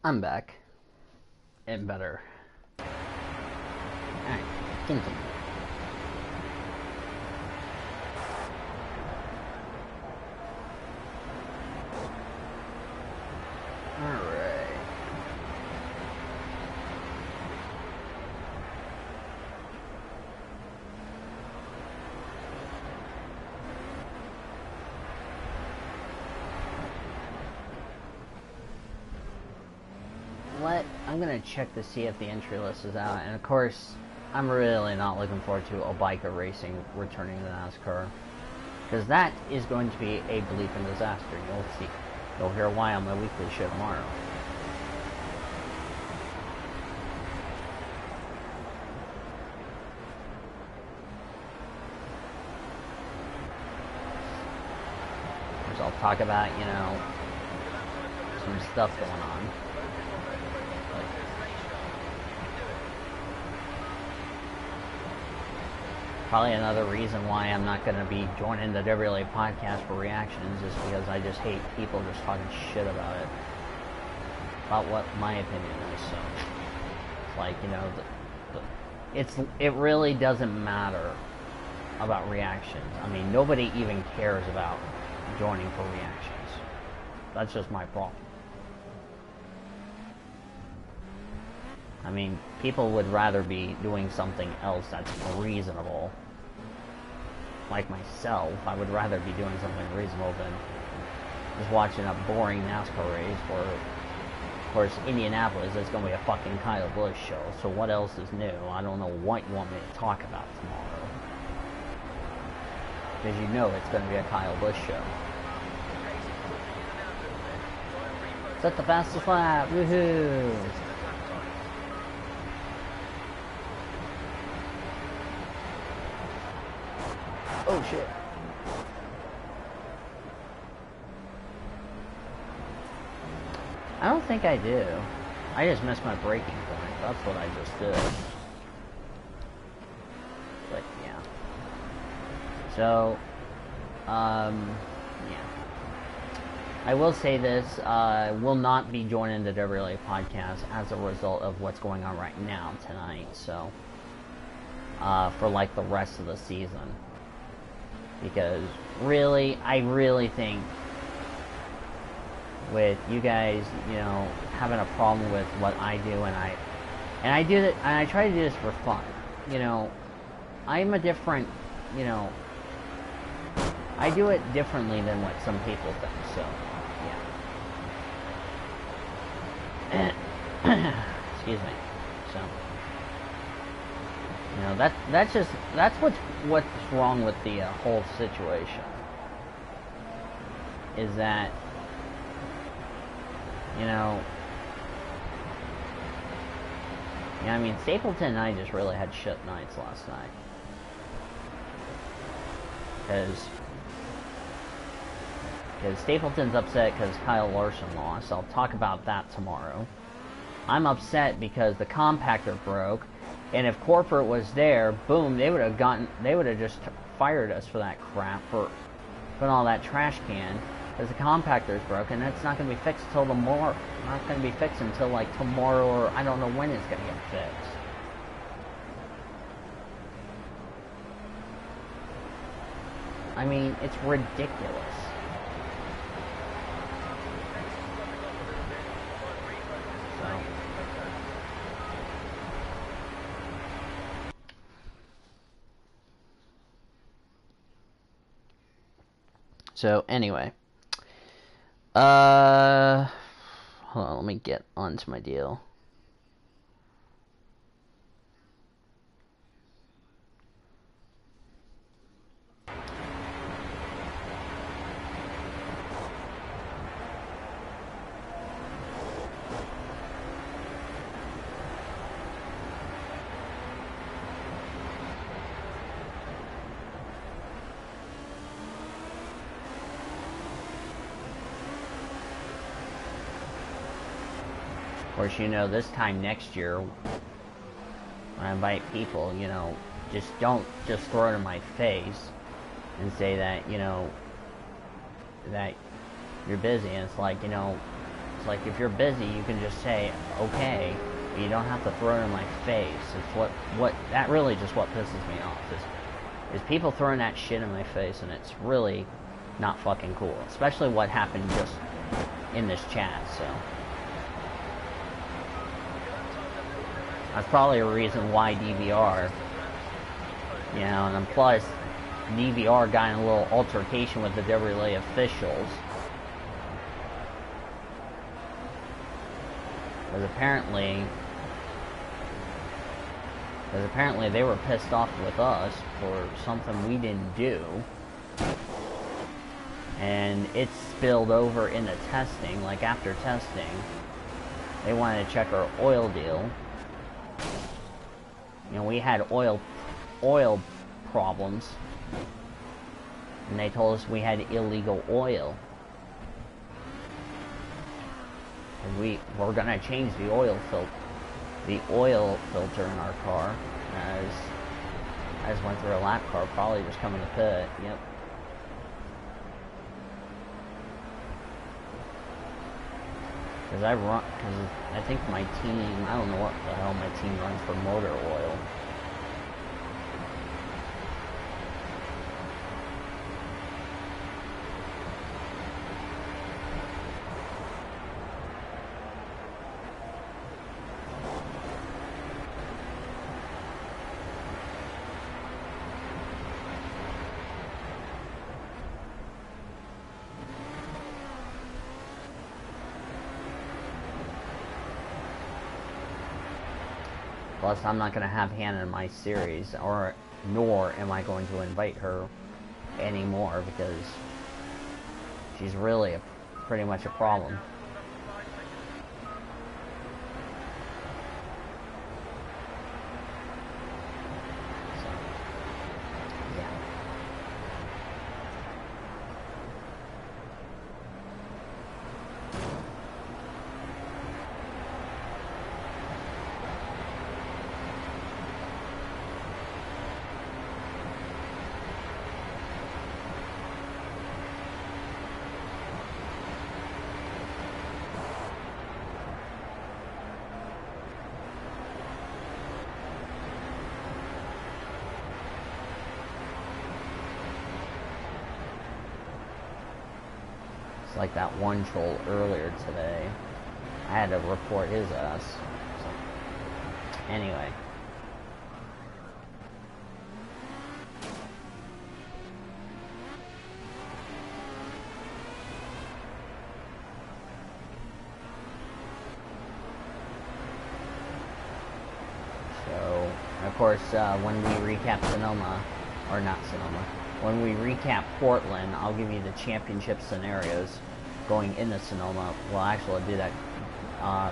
I'm back. And better. Alright, continue. Alright. I'm gonna check to see if the entry list is out, and of course, I'm really not looking forward to a biker racing returning to NASCAR, because that is going to be a bleep and disaster. You'll see. You'll hear why on my weekly show tomorrow. Which I'll talk about, you know, some stuff going on. Probably another reason why I'm not going to be joining the WLA podcast for reactions is because I just hate people just talking shit about it. About what my opinion is. So, it's like, you know, it really doesn't matter about reactions. I mean, nobody even cares about joining for reactions. That's just my problem. I mean, people would rather be doing something else that's reasonable. Like myself, I would rather be doing something reasonable than just watching a boring NASCAR race where, of course, Indianapolis is going to be a fucking Kyle Busch show. So what else is new? I don't know what you want me to talk about tomorrow. Because you know it's going to be a Kyle Busch show. Set the fastest lap, woohoo! Oh shit. I don't think I do. I just missed my braking point. That's what I just did. But yeah. So, yeah. I will say this, will not be joining the WLA podcast as a result of what's going on right now tonight, so, for like the rest of the season. Because really, I really think with you guys, you know, having a problem with what I do, and I do that, and I try to do this for fun. You know, I'm a different, you know, I do it differently than what some people think. So, yeah. Excuse me. So, you know, that's what's wrong with the whole situation. Is that, you know, yeah, I mean, Stapleton and I just really had shit nights last night. Because Stapleton's upset because Kyle Larson lost. I'll talk about that tomorrow. I'm upset because the compactor broke, and if corporate was there, boom, they would have just fired us for that crap, for putting all that trash can, because the compactor's broken. That's not going to be fixed until tomorrow. Not going to be fixed until like tomorrow, or I don't know when it's going to get fixed. I mean, it's ridiculous. So anyway, hold on, let me get onto my deal. Of course, you know, this time next year, when I invite people, you know, just don't just throw it in my face and say that, you know, that you're busy. And it's like, you know, it's like if you're busy, you can just say, okay, but you don't have to throw it in my face. It's what that really just what pisses me off is people throwing that shit in my face, and it's really not fucking cool. Especially what happened just in this chat, so. That's probably a reason why DVR, you know, and then plus, DVR got in a little altercation with the WLA officials. Because apparently they were pissed off with us for something we didn't do. And it spilled over into testing, like after testing, they wanted to check our oil deal. You know, we had oil problems, and they told us we had illegal oil. And we were gonna change the oil filter in our car. I just went through a lap car, probably just coming to pit. Yep. Because I think my team, I don't know what the hell my team runs for motor oil. Plus, I'm not going to have Hannah in my series, nor am I going to invite her anymore because she's really pretty much a problem. Like that one troll earlier today. I had to report his ass. So, anyway. So, of course, when we recap Sonoma, or not Sonoma, when we recap Portland, I'll give you the championship scenarios going into Sonoma. Well, actually, I'll do that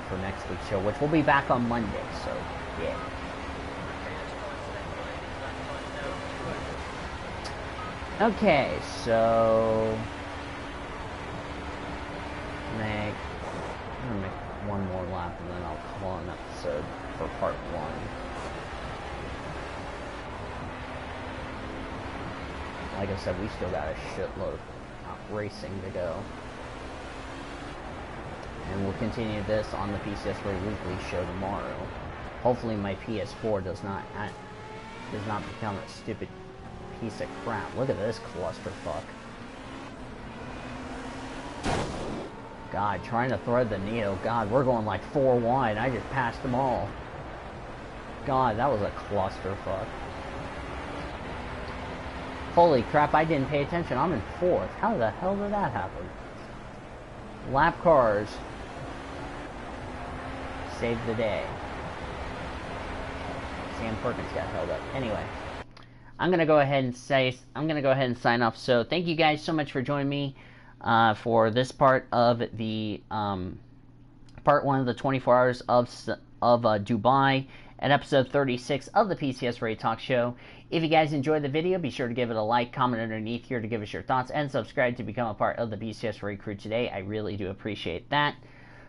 for next week's show, which will be back on Monday, so, yeah. Okay, so... I'm gonna make one more lap, and then I'll call an episode for part 1. Like I said, we still got a shitload of racing to go. And we'll continue this on the PCSRA Weekly show tomorrow. Hopefully my PS4 does not become a stupid piece of crap. Look at this clusterfuck. God, trying to thread the needle. God, we're going like 4 wide. I just passed them all. God, that was a clusterfuck. Holy crap, I didn't pay attention. I'm in 4th. How the hell did that happen? Lap cars. Saved the day. Sam Perkins got held up. Anyway, I'm gonna go ahead and sign off. So thank you guys so much for joining me for this part of the part 1 of the 24 hours of Dubai at episode 36 of the PCSRA Talk Show. If you guys enjoyed the video, be sure to give it a like, comment underneath here to give us your thoughts, and subscribe to become a part of the PCSRA crew today. I really do appreciate that.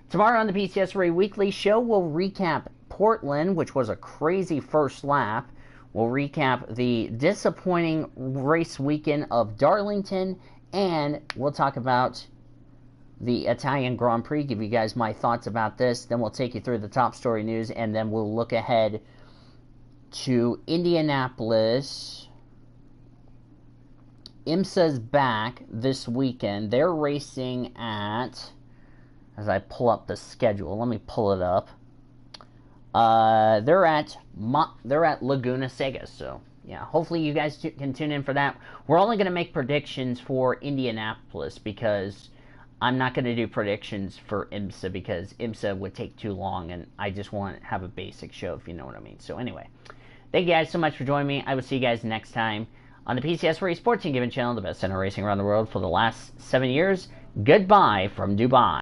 Tomorrow on the PCSRA Weekly Show, we'll recap Portland, which was a crazy first lap. We'll recap the disappointing race weekend of Darlington, and we'll talk about the Italian Grand Prix, give you guys my thoughts about this. Then we'll take you through the top story news, and then we'll look ahead to Indianapolis. IMSA's back this weekend. They're racing at... As I pull up the schedule, let me pull it up. They're at Laguna Seca, so yeah, hopefully you guys can tune in for that. We're only going to make predictions for Indianapolis because I'm not going to do predictions for IMSA because IMSA would take too long, and I just want to have a basic show, if you know what I mean. So anyway, thank you guys so much for joining me. I will see you guys next time on the PCSRA Sports and Given channel, the best center racing around the world for the last 7 years. Goodbye from Dubai.